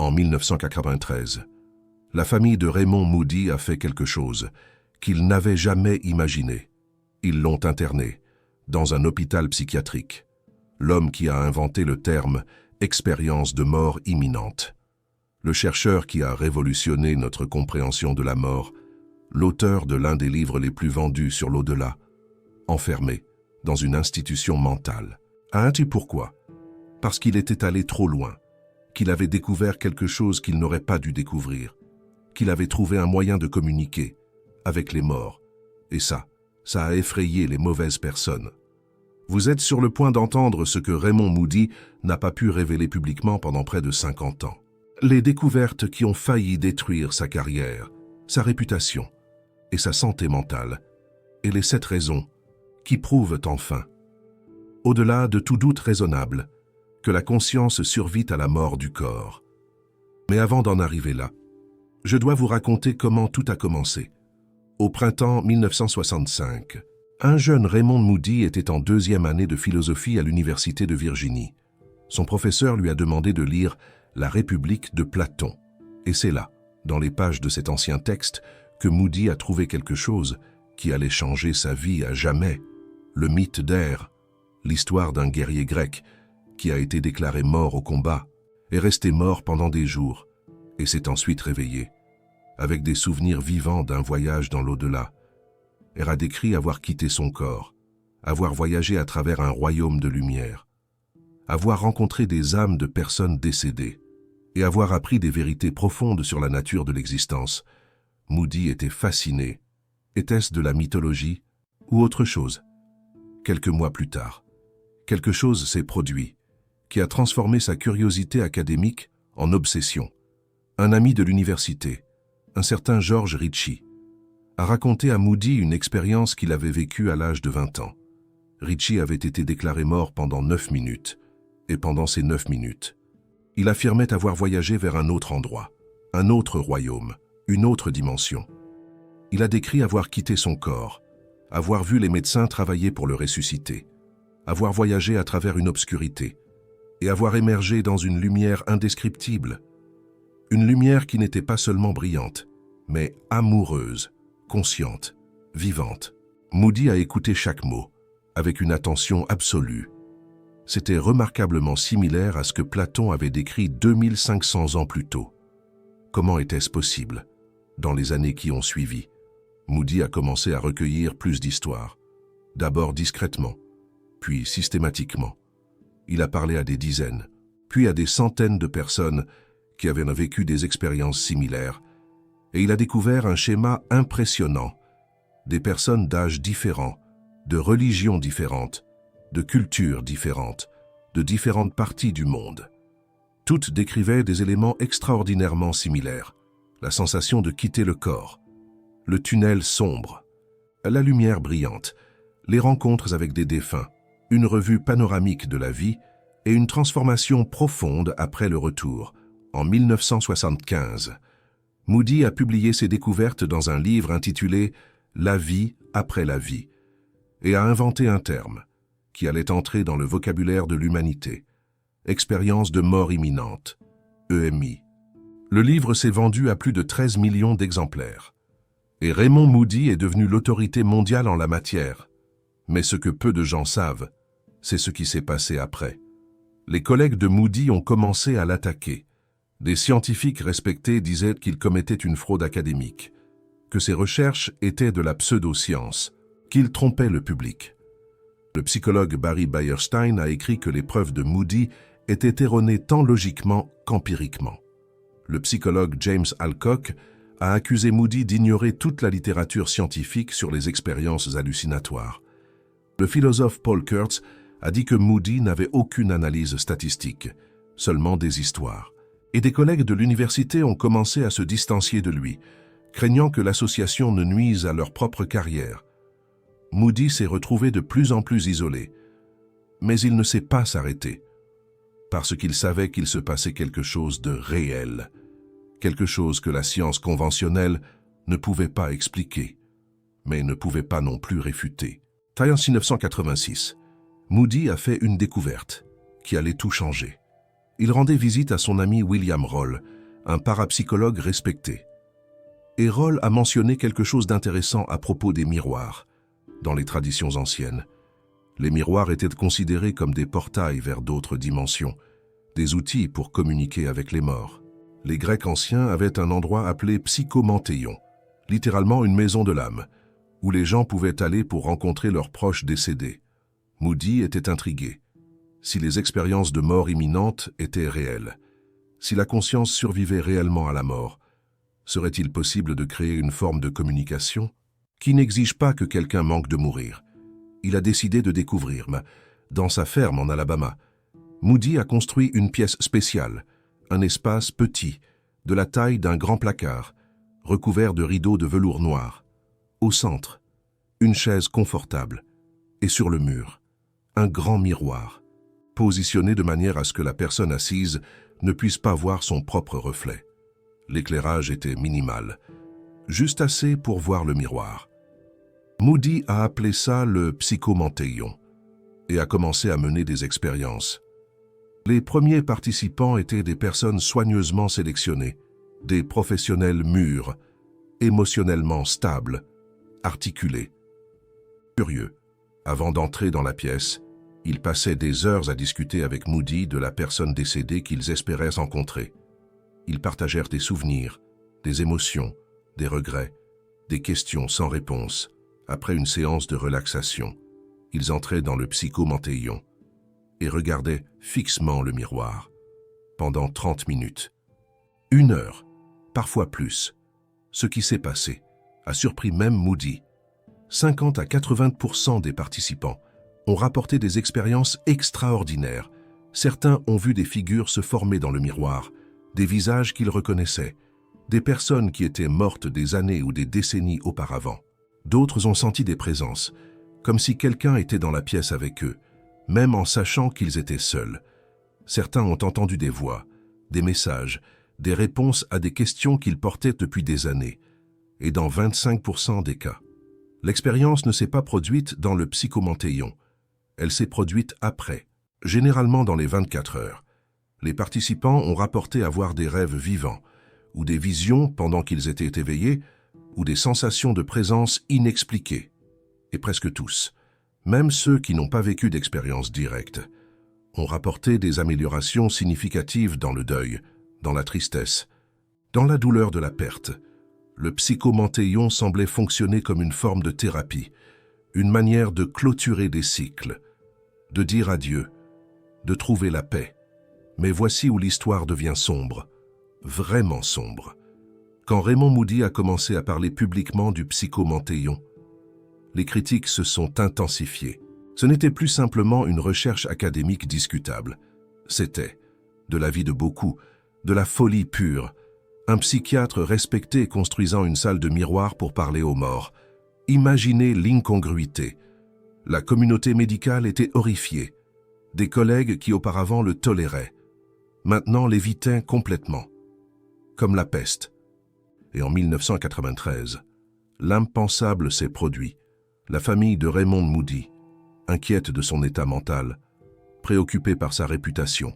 en 1993. La famille de Raymond Moody a fait quelque chose qu'ils n'avaient jamais imaginé. Ils l'ont interné dans un hôpital psychiatrique. L'homme qui a inventé le terme « expérience de mort imminente ». Le chercheur qui a révolutionné notre compréhension de la mort, l'auteur de l'un des livres les plus vendus sur l'au-delà, enfermé dans une institution mentale. Sais-tu pourquoi? Parce qu'il était allé trop loin, qu'il avait découvert quelque chose qu'il n'aurait pas dû découvrir, qu'il avait trouvé un moyen de communiquer avec les morts. Et ça a effrayé les mauvaises personnes. Vous êtes sur le point d'entendre ce que Raymond Moody n'a pas pu révéler publiquement pendant près de 50 ans. Les découvertes qui ont failli détruire sa carrière, sa réputation et sa santé mentale, et les 7 raisons qui prouvent enfin, au-delà de tout doute raisonnable, que la conscience survit à la mort du corps. Mais avant d'en arriver là, je dois vous raconter comment tout a commencé. Au printemps 1965, un jeune Raymond Moody était en 2e année de philosophie à l'université de Virginie. Son professeur lui a demandé de lire La République de Platon. Et c'est là, dans les pages de cet ancien texte, que Moody a trouvé quelque chose qui allait changer sa vie à jamais. Le mythe d'Hère, l'histoire d'un guerrier grec qui a été déclaré mort au combat, est resté mort pendant des jours et s'est ensuite réveillé, avec des souvenirs vivants d'un voyage dans l'au-delà. Elle a décrit avoir quitté son corps, avoir voyagé à travers un royaume de lumière, avoir rencontré des âmes de personnes décédées et avoir appris des vérités profondes sur la nature de l'existence. Moody était fasciné. Était-ce de la mythologie ou autre chose? Quelques mois plus tard, quelque chose s'est produit qui a transformé sa curiosité académique en obsession. Un ami de l'université, un certain George Ritchie, a raconté à Moody une expérience qu'il avait vécue à l'âge de 20 ans. Ritchie avait été déclaré mort pendant 9 minutes, et pendant ces 9 minutes, il affirmait avoir voyagé vers un autre endroit, un autre royaume, une autre dimension. Il a décrit avoir quitté son corps, avoir vu les médecins travailler pour le ressusciter, avoir voyagé à travers une obscurité, et avoir émergé dans une lumière indescriptible. Une lumière qui n'était pas seulement brillante, mais amoureuse, consciente, vivante. Moody a écouté chaque mot, avec une attention absolue. C'était remarquablement similaire à ce que Platon avait décrit 2500 ans plus tôt. Comment était-ce possible? Dans les années qui ont suivi, Moody a commencé à recueillir plus d'histoires. D'abord discrètement, puis systématiquement. Il a parlé à des dizaines, puis à des centaines de personnes qui avaient vécu des expériences similaires, et il a découvert un schéma impressionnant. Des personnes d'âges différents, de religions différentes, de cultures différentes, de différentes parties du monde. Toutes décrivaient des éléments extraordinairement similaires. La sensation de quitter le corps, le tunnel sombre, la lumière brillante, les rencontres avec des défunts, une revue panoramique de la vie et une transformation profonde après le retour. En 1975, Moody a publié ses découvertes dans un livre intitulé « La vie après la vie » et a inventé un terme qui allait entrer dans le vocabulaire de l'humanité, expérience de mort imminente, EMI. Le livre s'est vendu à plus de 13 millions d'exemplaires. Et Raymond Moody est devenu l'autorité mondiale en la matière. Mais ce que peu de gens savent, c'est ce qui s'est passé après. Les collègues de Moody ont commencé à l'attaquer. Des scientifiques respectés disaient qu'il commettait une fraude académique, que ses recherches étaient de la pseudo-science, qu'il trompait le public. Le psychologue Barry Beierstein a écrit que les preuves de Moody étaient erronées tant logiquement qu'empiriquement. Le psychologue James Alcock a accusé Moody d'ignorer toute la littérature scientifique sur les expériences hallucinatoires. Le philosophe Paul Kurtz a dit que Moody n'avait aucune analyse statistique, seulement des histoires. Et des collègues de l'université ont commencé à se distancier de lui, craignant que l'association ne nuise à leur propre carrière. Moody s'est retrouvé de plus en plus isolé, mais il ne s'est pas s'arrêter, parce qu'il savait qu'il se passait quelque chose de réel, quelque chose que la science conventionnelle ne pouvait pas expliquer, mais ne pouvait pas non plus réfuter. En 1986, Moody a fait une découverte qui allait tout changer. Il rendait visite à son ami William Roll, un parapsychologue respecté. Et Roll a mentionné quelque chose d'intéressant à propos des miroirs. Dans les traditions anciennes, les miroirs étaient considérés comme des portails vers d'autres dimensions, des outils pour communiquer avec les morts. Les Grecs anciens avaient un endroit appelé psychomantéion, littéralement une maison de l'âme, où les gens pouvaient aller pour rencontrer leurs proches décédés. Moody était intrigué. Si les expériences de mort imminente étaient réelles, si la conscience survivait réellement à la mort, serait-il possible de créer une forme de communication qui n'exige pas que quelqu'un manque de mourir? Il a décidé de découvrir, mais dans sa ferme en Alabama, Moody a construit une pièce spéciale, un espace petit, de la taille d'un grand placard, recouvert de rideaux de velours noir. Au centre, une chaise confortable, et sur le mur, un grand miroir, positionné de manière à ce que la personne assise ne puisse pas voir son propre reflet. L'éclairage était minimal, juste assez pour voir le miroir. Moody a appelé ça le psychomantéion et a commencé à mener des expériences. Les premiers participants étaient des personnes soigneusement sélectionnées, des professionnels mûrs, émotionnellement stables, articulés. Curieux, avant d'entrer dans la pièce, ils passaient des heures à discuter avec Moody de la personne décédée qu'ils espéraient rencontrer. Ils partagèrent des souvenirs, des émotions, des regrets, des questions sans réponse. Après une séance de relaxation, ils entraient dans le psychomantéion et regardaient fixement le miroir pendant 30 minutes. 1 heure, parfois plus. Ce qui s'est passé a surpris même Moody. 50 à 80% des participants ont rapporté des expériences extraordinaires. Certains ont vu des figures se former dans le miroir, des visages qu'ils reconnaissaient, des personnes qui étaient mortes des années ou des décennies auparavant. D'autres ont senti des présences, comme si quelqu'un était dans la pièce avec eux, même en sachant qu'ils étaient seuls. Certains ont entendu des voix, des messages, des réponses à des questions qu'ils portaient depuis des années, et dans 25% des cas. L'expérience ne s'est pas produite dans le psychomantéion, elle s'est produite après, généralement dans les 24 heures. Les participants ont rapporté avoir des rêves vivants, ou des visions pendant qu'ils étaient éveillés, ou des sensations de présence inexpliquées. Et presque tous, même ceux qui n'ont pas vécu d'expérience directe, ont rapporté des améliorations significatives dans le deuil, dans la tristesse, dans la douleur de la perte. Le psychomantéion semblait fonctionner comme une forme de thérapie, une manière de clôturer des cycles, de dire adieu, de trouver la paix. Mais voici où l'histoire devient sombre, vraiment sombre. Quand Raymond Moody a commencé à parler publiquement du psychomantéion, les critiques se sont intensifiées. Ce n'était plus simplement une recherche académique discutable. C'était, de l'avis de beaucoup, de la folie pure. Un psychiatre respecté construisant une salle de miroir pour parler aux morts. Imaginez l'incongruité. La communauté médicale était horrifiée. Des collègues qui auparavant le toléraient, maintenant l'évitaient complètement. Comme la peste. Et en 1993, l'impensable s'est produit. La famille de Raymond Moody, inquiète de son état mental, préoccupée par sa réputation,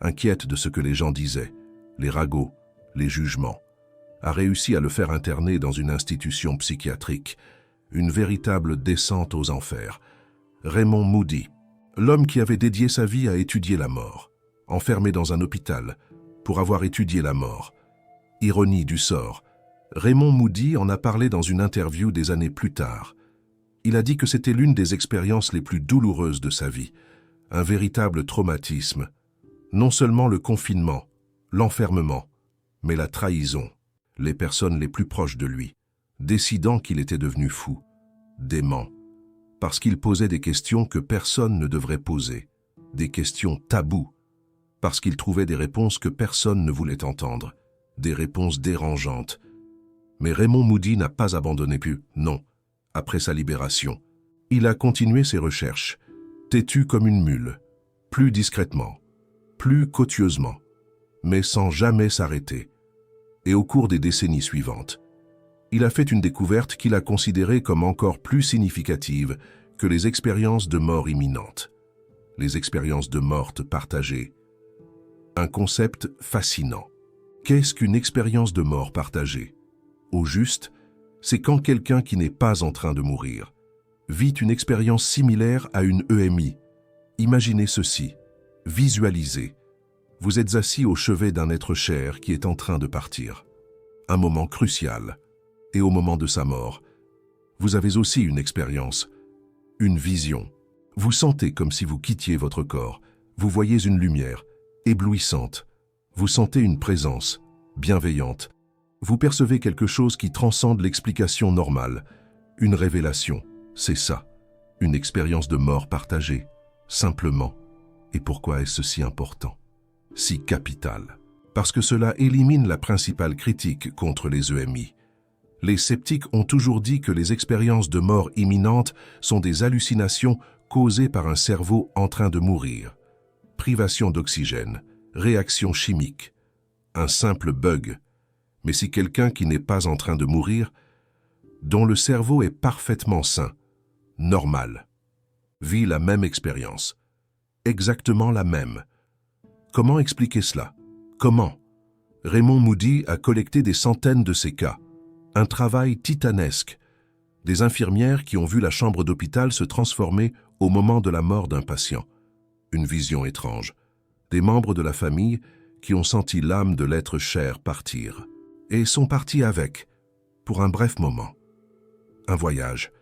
inquiète de ce que les gens disaient, les ragots, les jugements, a réussi à le faire interner dans une institution psychiatrique, une véritable descente aux enfers. Raymond Moody, l'homme qui avait dédié sa vie à étudier la mort, enfermé dans un hôpital, pour avoir étudié la mort. Ironie du sort, Raymond Moody en a parlé dans une interview des années plus tard. Il a dit que c'était l'une des expériences les plus douloureuses de sa vie, un véritable traumatisme. Non seulement le confinement, l'enfermement, mais la trahison, les personnes les plus proches de lui, décidant qu'il était devenu fou, dément, parce qu'il posait des questions que personne ne devrait poser, des questions taboues, parce qu'il trouvait des réponses que personne ne voulait entendre, des réponses dérangeantes. Mais Raymond Moody n'a pas abandonné non. Après sa libération, il a continué ses recherches, têtu comme une mule, plus discrètement, plus copieusement, mais sans jamais s'arrêter. Et au cours des décennies suivantes, il a fait une découverte qu'il a considérée comme encore plus significative que les expériences de mort imminente, les expériences de morte partagées. Un concept fascinant. Qu'est-ce qu'une expérience de mort partagée? Au juste, c'est quand quelqu'un qui n'est pas en train de mourir vit une expérience similaire à une EMI. Imaginez ceci, visualisez. Vous êtes assis au chevet d'un être cher qui est en train de partir. Un moment crucial. Et au moment de sa mort, vous avez aussi une expérience, une vision. Vous sentez comme si vous quittiez votre corps. Vous voyez une lumière éblouissante. Vous sentez une présence bienveillante. Vous percevez quelque chose qui transcende l'explication normale. Une révélation, c'est ça. Une expérience de mort partagée, simplement. Et pourquoi est-ce si important? Si capital? Parce que cela élimine la principale critique contre les EMI. Les sceptiques ont toujours dit que les expériences de mort imminente sont des hallucinations causées par un cerveau en train de mourir. Privation d'oxygène, réaction chimique, un simple bug. Mais si quelqu'un qui n'est pas en train de mourir, dont le cerveau est parfaitement sain, normal, vit la même expérience, exactement la même. Comment expliquer cela? Comment? Raymond Moody a collecté des centaines de ces cas. Un travail titanesque. Des infirmières qui ont vu la chambre d'hôpital se transformer au moment de la mort d'un patient. Une vision étrange. Des membres de la famille qui ont senti l'âme de l'être cher partir. Et sont partis avec, pour un bref moment. Un voyage.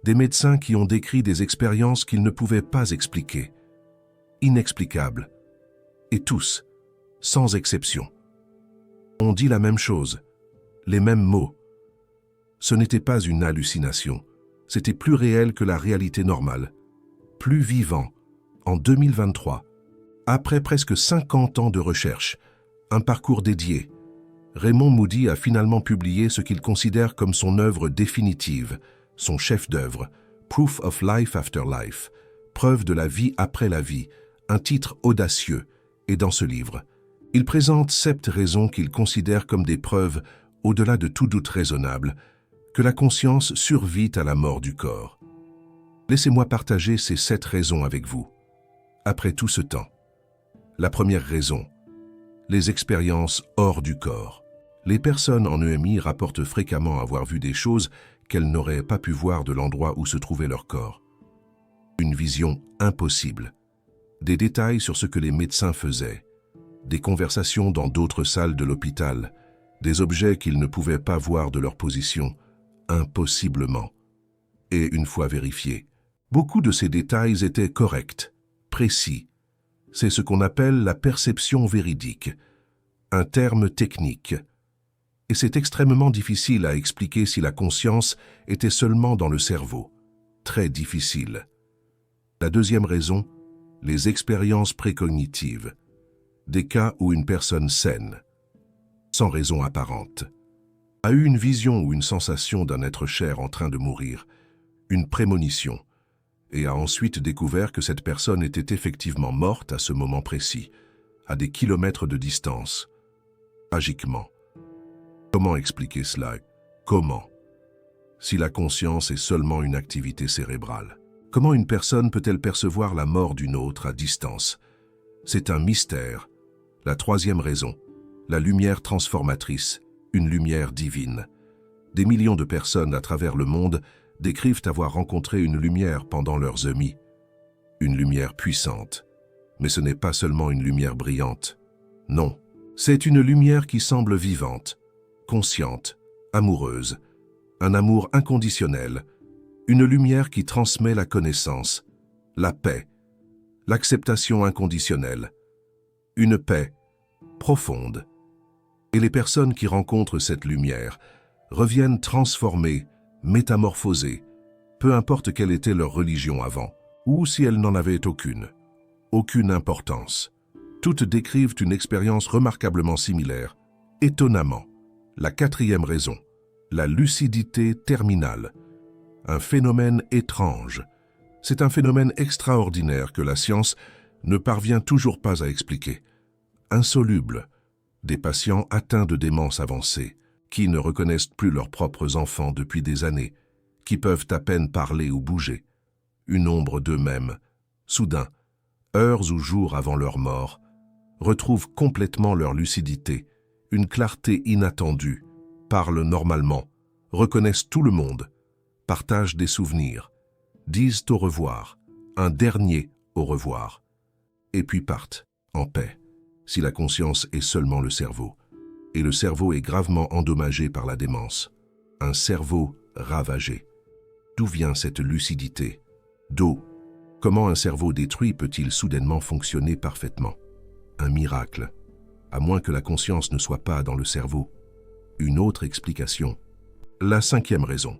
Des médecins qui ont décrit des expériences qu'ils ne pouvaient pas expliquer. Inexplicables. Et tous, sans exception, ont dit la même chose, les mêmes mots. Ce n'était pas une hallucination, c'était plus réel que la réalité normale, plus vivant. En 2023, après presque 50 ans de recherche, un parcours dédié, Raymond Moody a finalement publié ce qu'il considère comme son œuvre définitive, son chef-d'œuvre, Proof of Life After Life, preuve de la vie après la vie, un titre audacieux. Et dans ce livre, il présente 7 raisons qu'il considère comme des preuves, au-delà de tout doute raisonnable, que la conscience survit à la mort du corps. Laissez-moi partager ces 7 raisons avec vous. Après tout ce temps, la première raison, les expériences hors du corps. Les personnes en EMI rapportent fréquemment avoir vu des choses qu'elles n'auraient pas pu voir de l'endroit où se trouvait leur corps. Une vision impossible. Des détails sur ce que les médecins faisaient, des conversations dans d'autres salles de l'hôpital, des objets qu'ils ne pouvaient pas voir de leur position, impossiblement. Et une fois vérifiés, beaucoup de ces détails étaient corrects, précis. C'est ce qu'on appelle la perception véridique, un terme technique. Et c'est extrêmement difficile à expliquer si la conscience était seulement dans le cerveau. Très difficile. La deuxième raison, les expériences précognitives. Des cas où une personne saine, sans raison apparente, a eu une vision ou une sensation d'un être cher en train de mourir, une prémonition, et a ensuite découvert que cette personne était effectivement morte à ce moment précis, à des kilomètres de distance, tragiquement. Comment expliquer cela? Comment? Si la conscience est seulement une activité cérébrale, comment une personne peut-elle percevoir la mort d'une autre à distance? C'est un mystère. La troisième raison, la lumière transformatrice, une lumière divine. Des millions de personnes à travers le monde décrivent avoir rencontré une lumière pendant leurs EMI. Une lumière puissante. Mais ce n'est pas seulement une lumière brillante. Non, c'est une lumière qui semble vivante, consciente, amoureuse, un amour inconditionnel, une lumière qui transmet la connaissance, la paix, l'acceptation inconditionnelle, une paix profonde. Et les personnes qui rencontrent cette lumière reviennent transformées, métamorphosées, peu importe quelle était leur religion avant, ou si elles n'en avaient aucune. Aucune importance. Toutes décrivent une expérience remarquablement similaire. Étonnamment, la quatrième raison, la lucidité terminale. Un phénomène étrange. C'est un phénomène extraordinaire que la science ne parvient toujours pas à expliquer. Insoluble. Des patients atteints de démence avancée, qui ne reconnaissent plus leurs propres enfants depuis des années, qui peuvent à peine parler ou bouger. Une ombre d'eux-mêmes, soudain, heures ou jours avant leur mort, retrouvent complètement leur lucidité, une clarté inattendue, parlent normalement, reconnaissent tout le monde, partagent des souvenirs, disent au revoir, un dernier au revoir, et puis partent, en paix, si la conscience est seulement le cerveau. Et le cerveau est gravement endommagé par la démence. Un cerveau ravagé. D'où vient cette lucidité? D'où? Comment un cerveau détruit peut-il soudainement fonctionner parfaitement? Un miracle, à moins que la conscience ne soit pas dans le cerveau. Une autre explication. La cinquième raison.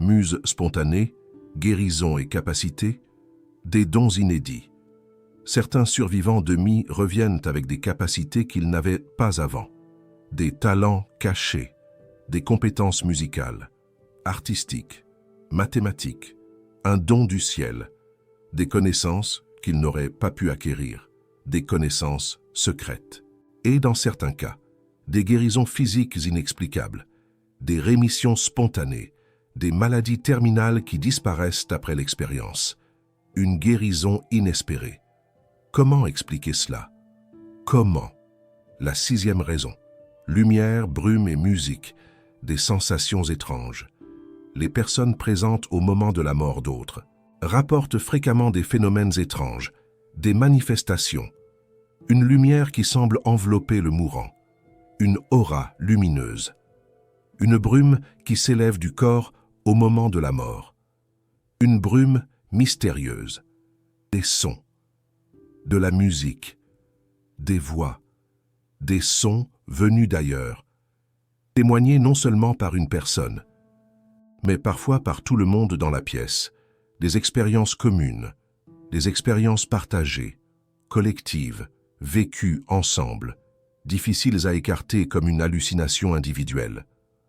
Muse spontanée, guérison et capacité, des dons inédits. Certains survivants de MI reviennent avec des capacités qu'ils n'avaient pas avant. Des talents cachés, des compétences musicales, artistiques, mathématiques, un don du ciel, des connaissances qu'ils n'auraient pas pu acquérir, des connaissances secrètes. Et dans certains cas, des guérisons physiques inexplicables, des rémissions spontanées, des maladies terminales qui disparaissent après l'expérience. Une guérison inespérée. Comment expliquer cela? Comment? La sixième raison. Lumière, brume et musique, des sensations étranges. Les personnes présentes au moment de la mort d'autres rapportent fréquemment des phénomènes étranges, des manifestations, une lumière qui semble envelopper le mourant, une aura lumineuse, une brume qui s'élève du corps au moment de la mort, une brume mystérieuse, des sons, de la musique, des voix, des sons venus d'ailleurs, témoignés non seulement par une personne, mais parfois par tout le monde dans la pièce, des expériences communes, des expériences partagées, collectives, vécues ensemble, difficiles à écarter comme une hallucination individuelle,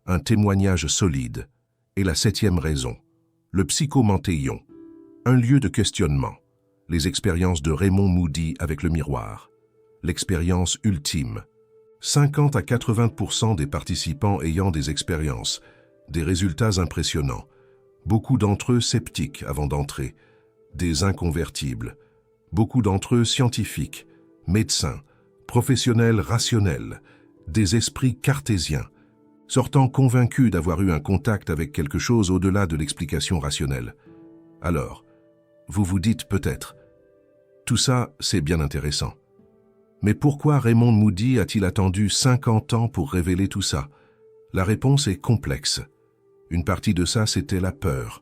un témoignage solide. Et la septième raison, le psychomantéion, un lieu de questionnement, les expériences de Raymond Moody avec le miroir, l'expérience ultime. 50 à 80% des participants ayant des expériences, des résultats impressionnants, beaucoup d'entre eux sceptiques avant d'entrer, des inconvertibles, beaucoup d'entre eux scientifiques, médecins, professionnels rationnels, des esprits cartésiens, sortant convaincus d'avoir eu un contact avec quelque chose au-delà de l'explication rationnelle. Alors, vous vous dites peut-être, tout ça, c'est bien intéressant. Mais pourquoi Raymond Moody a-t-il attendu 50 ans pour révéler tout ça? La réponse est complexe. Une partie de ça, c'était la peur.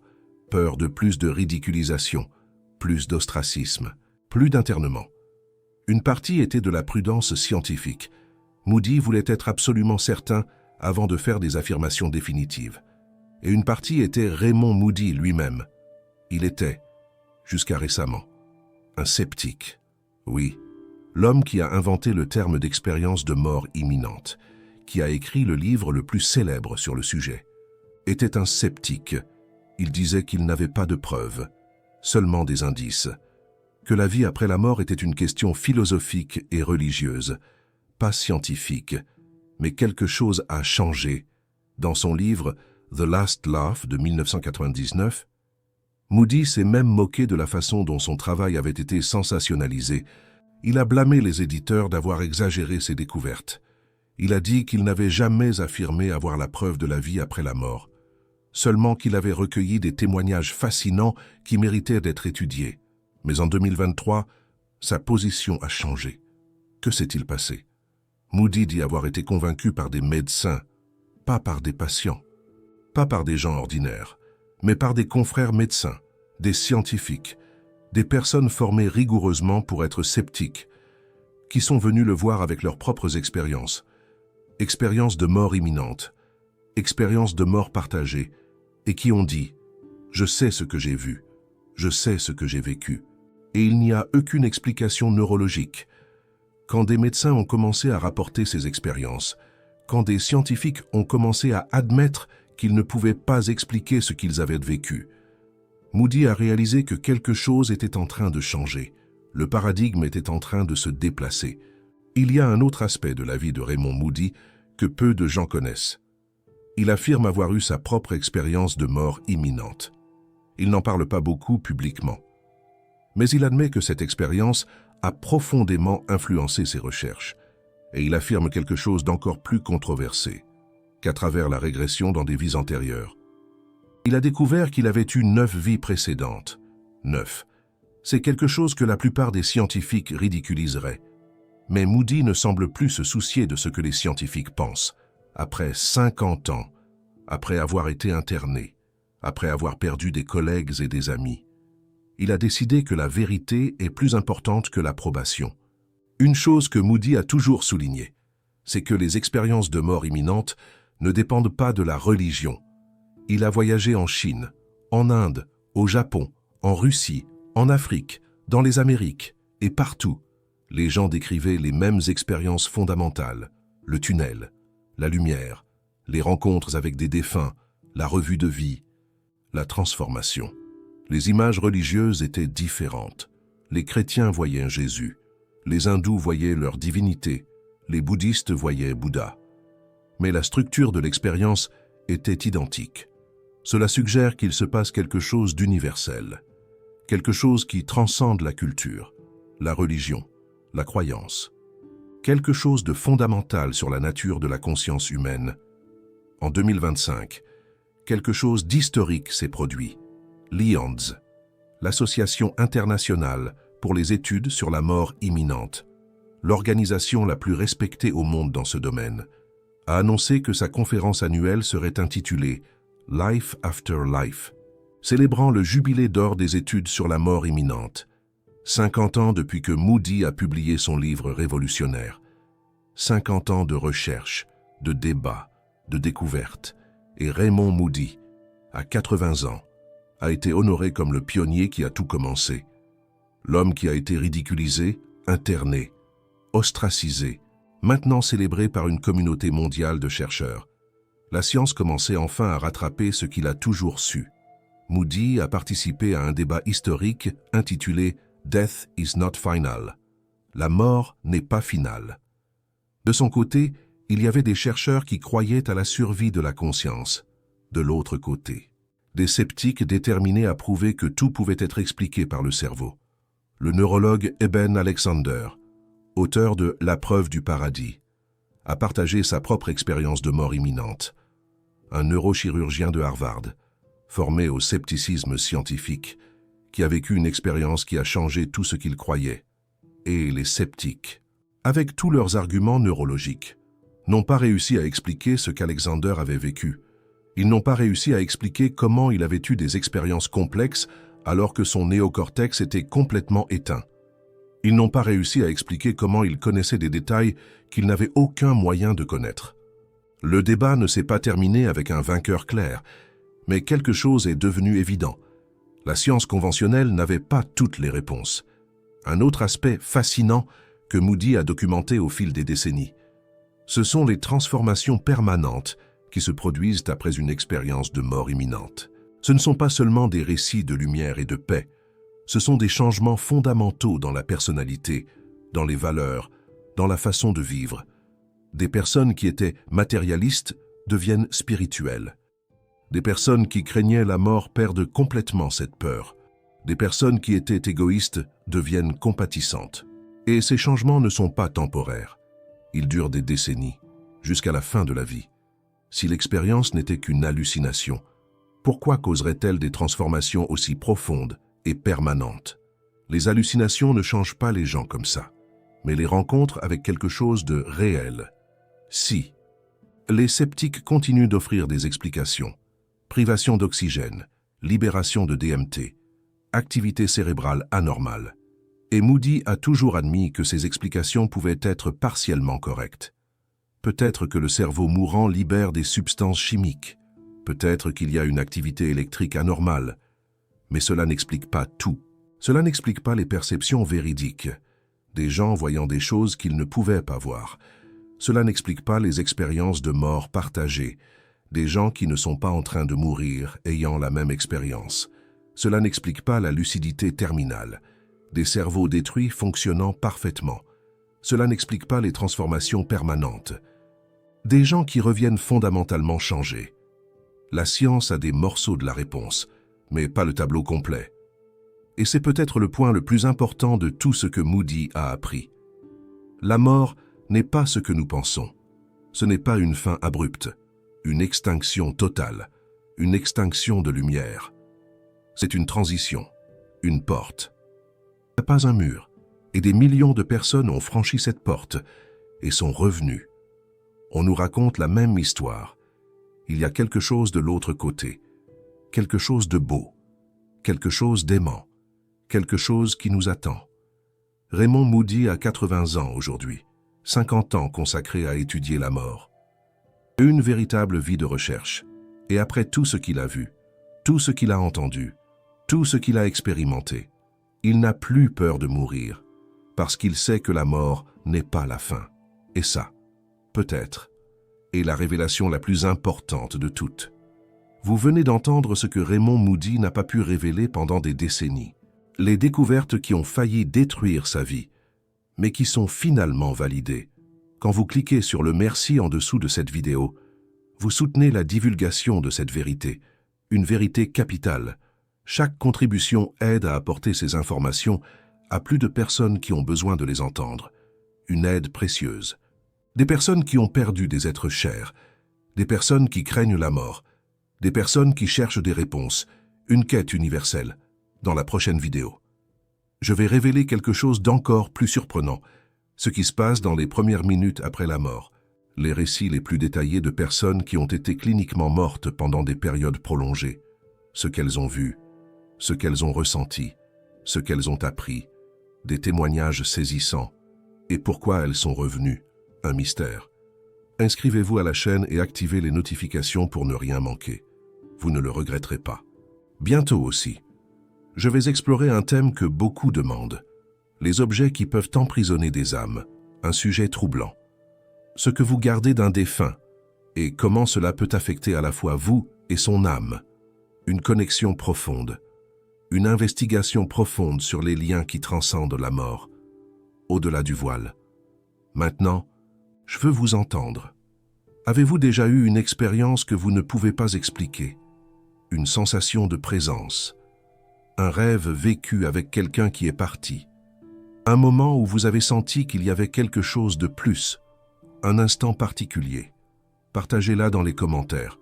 Peur de plus de ridiculisation, plus d'ostracisme, plus d'internement. Une partie était de la prudence scientifique. Moody voulait être absolument certain avant de faire des affirmations définitives. Et une partie était Raymond Moody lui-même. Il était, jusqu'à récemment, un sceptique. Oui, l'homme qui a inventé le terme d'expérience de mort imminente, qui a écrit le livre le plus célèbre sur le sujet, était un sceptique. Il disait qu'il n'avait pas de preuves, seulement des indices, que la vie après la mort était une question philosophique et religieuse, pas scientifique, mais quelque chose a changé. Dans son livre « The Last Laugh » de 1999, Moody s'est même moqué de la façon dont son travail avait été sensationnalisé. Il a blâmé les éditeurs d'avoir exagéré ses découvertes. Il a dit qu'il n'avait jamais affirmé avoir la preuve de la vie après la mort, seulement qu'il avait recueilli des témoignages fascinants qui méritaient d'être étudiés. Mais en 2023, sa position a changé. Que s'est-il passé? Moody dit avoir été convaincu par des médecins, pas par des patients, pas par des gens ordinaires, mais par des confrères médecins, des scientifiques, des personnes formées rigoureusement pour être sceptiques, qui sont venus le voir avec leurs propres expériences de mort imminente, expériences de mort partagée, et qui ont dit « Je sais ce que j'ai vu, je sais ce que j'ai vécu ». Et il n'y a aucune explication neurologique. Quand des médecins ont commencé à rapporter ces expériences, quand des scientifiques ont commencé à admettre qu'ils ne pouvaient pas expliquer ce qu'ils avaient vécu, Moody a réalisé que quelque chose était en train de changer. Le paradigme était en train de se déplacer. Il y a un autre aspect de la vie de Raymond Moody que peu de gens connaissent. Il affirme avoir eu sa propre expérience de mort imminente. Il n'en parle pas beaucoup publiquement. Mais il admet que cette expérience a profondément influencé ses recherches, et il affirme quelque chose d'encore plus controversé, qu'à travers la régression dans des vies antérieures. Il a découvert qu'il avait eu 9 vies précédentes. 9. C'est quelque chose que la plupart des scientifiques ridiculiseraient. Mais Moody ne semble plus se soucier de ce que les scientifiques pensent. Après 50 ans, après avoir été interné, après avoir perdu des collègues et des amis, il a décidé que la vérité est plus importante que l'approbation. Une chose que Moody a toujours soulignée, c'est que les expériences de mort imminente ne dépendent pas de la religion. Il a voyagé en Chine, en Inde, au Japon, en Russie, en Afrique, dans les Amériques, et partout. Les gens décrivaient les mêmes expériences fondamentales, le tunnel, la lumière, les rencontres avec des défunts, la revue de vie, la transformation. Les images religieuses étaient différentes. Les chrétiens voyaient Jésus, les hindous voyaient leur divinité, les bouddhistes voyaient Bouddha. Mais la structure de l'expérience était identique. Cela suggère qu'il se passe quelque chose d'universel, quelque chose qui transcende la culture, la religion, la croyance, quelque chose de fondamental sur la nature de la conscience humaine. En 2025, quelque chose d'historique s'est produit. L'IANDS, l'Association internationale pour les études sur la mort imminente, l'organisation la plus respectée au monde dans ce domaine, a annoncé que sa conférence annuelle serait intitulée « Life After Life », célébrant le jubilé d'or des études sur la mort imminente. 50 ans depuis que Moody a publié son livre révolutionnaire. 50 ans de recherche, de débats, de découvertes. Et Raymond Moody, à 80 ans, a été honoré comme le pionnier qui a tout commencé. L'homme qui a été ridiculisé, interné, ostracisé, maintenant célébré par une communauté mondiale de chercheurs. La science commençait enfin à rattraper ce qu'il a toujours su. Moody a participé à un débat historique intitulé « Death is not final ». La mort n'est pas finale. De son côté, il y avait des chercheurs qui croyaient à la survie de la conscience. De l'autre côté, des sceptiques déterminés à prouver que tout pouvait être expliqué par le cerveau. Le neurologue Eben Alexander, auteur de La preuve du paradis, a partagé sa propre expérience de mort imminente. Un neurochirurgien de Harvard, formé au scepticisme scientifique, qui a vécu une expérience qui a changé tout ce qu'il croyait. Et les sceptiques, avec tous leurs arguments neurologiques, n'ont pas réussi à expliquer ce qu'Alexander avait vécu. Ils n'ont pas réussi à expliquer comment il avait eu des expériences complexes alors que son néocortex était complètement éteint. Ils n'ont pas réussi à expliquer comment il connaissait des détails qu'il n'avait aucun moyen de connaître. Le débat ne s'est pas terminé avec un vainqueur clair, mais quelque chose est devenu évident. La science conventionnelle n'avait pas toutes les réponses. Un autre aspect fascinant que Moody a documenté au fil des décennies, ce sont les transformations permanentes qui se produisent après une expérience de mort imminente. Ce ne sont pas seulement des récits de lumière et de paix, ce sont des changements fondamentaux dans la personnalité, dans les valeurs, dans la façon de vivre. Des personnes qui étaient matérialistes deviennent spirituelles. Des personnes qui craignaient la mort perdent complètement cette peur. Des personnes qui étaient égoïstes deviennent compatissantes. Et ces changements ne sont pas temporaires. Ils durent des décennies, jusqu'à la fin de la vie. Si l'expérience n'était qu'une hallucination, pourquoi causerait-elle des transformations aussi profondes et permanentes? Les hallucinations ne changent pas les gens comme ça, mais les rencontrent avec quelque chose de réel. Si les sceptiques continuent d'offrir des explications, privation d'oxygène, libération de DMT, activité cérébrale anormale, et Moody a toujours admis que ces explications pouvaient être partiellement correctes. Peut-être que le cerveau mourant libère des substances chimiques, peut-être qu'il y a une activité électrique anormale, mais cela n'explique pas tout. Cela n'explique pas les perceptions véridiques, des gens voyant des choses qu'ils ne pouvaient pas voir. Cela n'explique pas les expériences de mort partagées, des gens qui ne sont pas en train de mourir ayant la même expérience. Cela n'explique pas la lucidité terminale, des cerveaux détruits fonctionnant parfaitement. Cela n'explique pas les transformations permanentes, des gens qui reviennent fondamentalement changés. La science a des morceaux de la réponse, mais pas le tableau complet. Et c'est peut-être le point le plus important de tout ce que Moody a appris. La mort n'est pas ce que nous pensons. Ce n'est pas une fin abrupte, une extinction totale, une extinction de lumière. C'est une transition, une porte. Il n'y a pas un mur, et des millions de personnes ont franchi cette porte et sont revenues. On nous raconte la même histoire. Il y a quelque chose de l'autre côté, quelque chose de beau, quelque chose d'aimant, quelque chose qui nous attend. Raymond Moody a 80 ans aujourd'hui, 50 ans consacrés à étudier la mort. Une véritable vie de recherche. Et après tout ce qu'il a vu, tout ce qu'il a entendu, tout ce qu'il a expérimenté, il n'a plus peur de mourir, parce qu'il sait que la mort n'est pas la fin. Et ça, peut-être, est la révélation la plus importante de toutes. Vous venez d'entendre ce que Raymond Moody n'a pas pu révéler pendant des décennies. Les découvertes qui ont failli détruire sa vie, mais qui sont finalement validées. Quand vous cliquez sur le merci en dessous de cette vidéo, vous soutenez la divulgation de cette vérité, une vérité capitale. Chaque contribution aide à apporter ces informations à plus de personnes qui ont besoin de les entendre. Une aide précieuse. Des personnes qui ont perdu des êtres chers, des personnes qui craignent la mort, des personnes qui cherchent des réponses, une quête universelle. Dans la prochaine vidéo, je vais révéler quelque chose d'encore plus surprenant, ce qui se passe dans les premières minutes après la mort, les récits les plus détaillés de personnes qui ont été cliniquement mortes pendant des périodes prolongées, ce qu'elles ont vu, ce qu'elles ont ressenti, ce qu'elles ont appris, des témoignages saisissants, et pourquoi elles sont revenues, un mystère. Inscrivez-vous à la chaîne et activez les notifications pour ne rien manquer. Vous ne le regretterez pas. Bientôt aussi, je vais explorer un thème que beaucoup demandent, les objets qui peuvent emprisonner des âmes, un sujet troublant. Ce que vous gardez d'un défunt, et comment cela peut affecter à la fois vous et son âme. Une connexion profonde, une investigation profonde sur les liens qui transcendent la mort, au-delà du voile. Maintenant, je veux vous entendre. Avez-vous déjà eu une expérience que vous ne pouvez pas expliquer? Une sensation de présence? Un rêve vécu avec quelqu'un qui est parti? Un moment où vous avez senti qu'il y avait quelque chose de plus? Un instant particulier? Partagez-la dans les commentaires.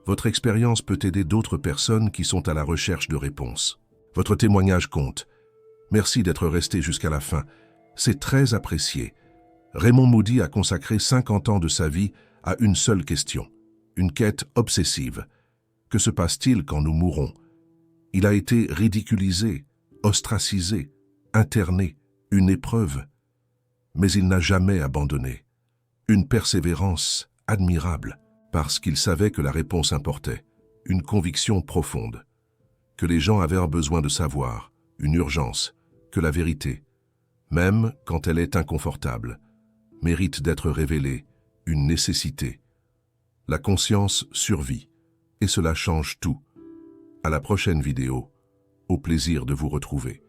Votre expérience peut aider d'autres personnes qui sont à la recherche de réponses. Votre témoignage compte. Merci d'être resté jusqu'à la fin. C'est très apprécié. Raymond Moody a consacré 50 ans de sa vie à une seule question, une quête obsessive. Que se passe-t-il quand nous mourrons? Il a été ridiculisé, ostracisé, interné, une épreuve. Mais il n'a jamais abandonné. Une persévérance admirable, parce qu'il savait que la réponse importait, une conviction profonde, que les gens avaient un besoin de savoir, une urgence, que la vérité, même quand elle est inconfortable, mérite d'être révélée, une nécessité. La conscience survit, et cela change tout. À la prochaine vidéo, au plaisir de vous retrouver.